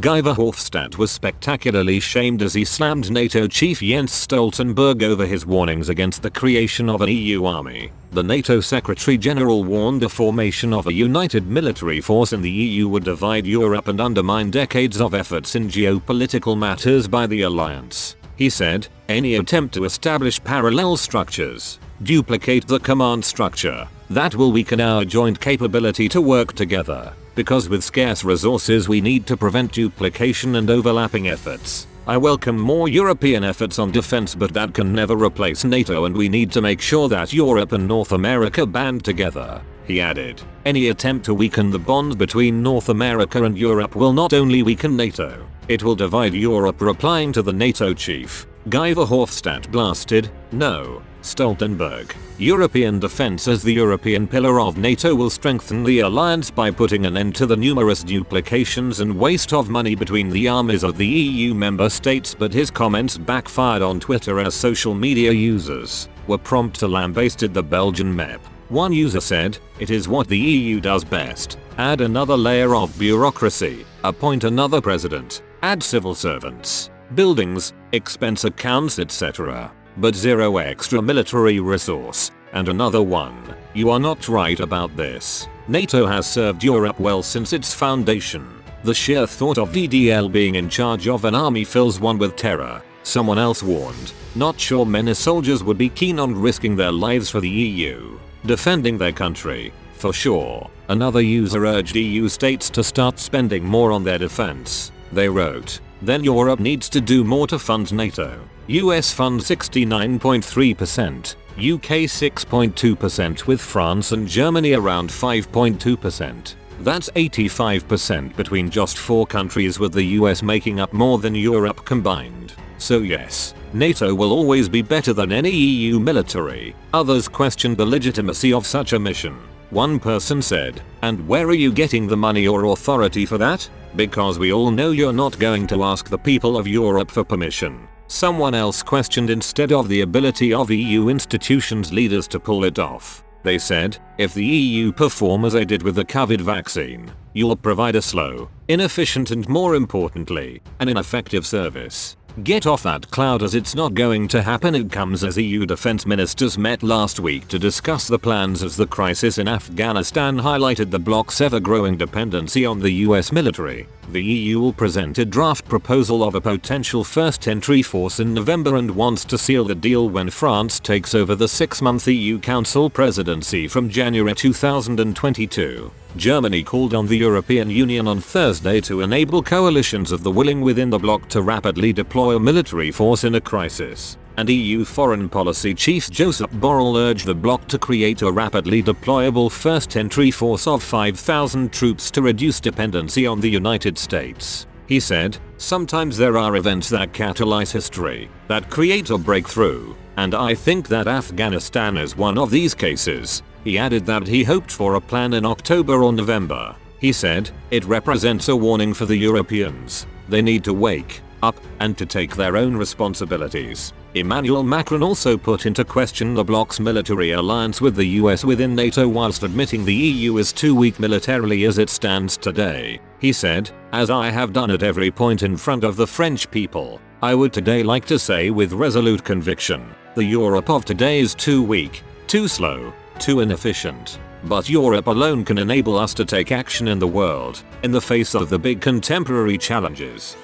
Guy Verhofstadt was spectacularly shamed as he slammed NATO chief Jens Stoltenberg over his warnings against the creation of an EU army. The NATO Secretary General warned the formation of a united military force in the EU would divide Europe and undermine decades of efforts in geopolitical matters by the alliance. He said, any attempt to establish parallel structures, duplicate the command structure, that will weaken our joint capability to work together. Because with scarce resources we need to prevent duplication and overlapping efforts. I welcome more European efforts on defense, but that can never replace NATO, and we need to make sure that Europe and North America band together. He added, any attempt to weaken the bond between North America and Europe will not only weaken NATO, it will divide Europe. Replying to the NATO chief, Guy Verhofstadt blasted, "No, Stoltenberg. European defense as the European pillar of NATO will strengthen the alliance by putting an end to the numerous duplications and waste of money between the armies of the EU member states." But his comments backfired on Twitter as social media users were prompt to lambasted the Belgian MEP. One user said, "It is what the EU does best. Add another layer of bureaucracy, appoint another president, add civil servants, buildings, expense accounts, etc. but zero extra military resource." And another one, "You are not right about this. NATO has served Europe well since its foundation. The sheer thought of VDL being in charge of an army fills one with terror." Someone else warned, "Not sure many soldiers would be keen on risking their lives for the EU, defending their country, for sure." Another user urged EU states to start spending more on their defense. They wrote, "Then Europe needs to do more to fund NATO. US funds 69.3%, UK 6.2%, with France and Germany around 5.2%. That's 85% between just 4 countries, with the US making up more than Europe combined. So yes, NATO will always be better than any EU military." Others questioned the legitimacy of such a mission. One person said, "And where are you getting the money or authority for that? Because we all know you're not going to ask the people of Europe for permission." Someone else questioned instead of the ability of EU institutions leaders to pull it off. They said, "If the EU perform as they did with the COVID vaccine, you'll provide a slow, inefficient, and more importantly, an ineffective service. Get off that cloud, as it's not going to happen." It comes as EU defense ministers met last week to discuss the plans as the crisis in Afghanistan highlighted the bloc's ever-growing dependency on the US military. The EU will present a draft proposal of a potential first entry force in November and wants to seal the deal when France takes over the 6-month EU Council presidency from January 2022. Germany called on the European Union on Thursday to enable coalitions of the willing within the bloc to rapidly deploy a military force in a crisis. And EU Foreign Policy Chief Joseph Borrell urged the bloc to create a rapidly deployable first entry force of 5,000 troops to reduce dependency on the United States. He said, "Sometimes there are events that catalyze history, that create a breakthrough, and I think that Afghanistan is one of these cases." He added that he hoped for a plan in October or November. He said, "It represents a warning for the Europeans. They need to wake up and to take their own responsibilities." Emmanuel Macron also put into question the bloc's military alliance with the US within NATO whilst admitting the EU is too weak militarily as it stands today. He said, "As I have done at every point in front of the French people, I would today like to say with resolute conviction, the Europe of today is too weak, too slow, too inefficient. But Europe alone can enable us to take action in the world, in the face of the big contemporary challenges."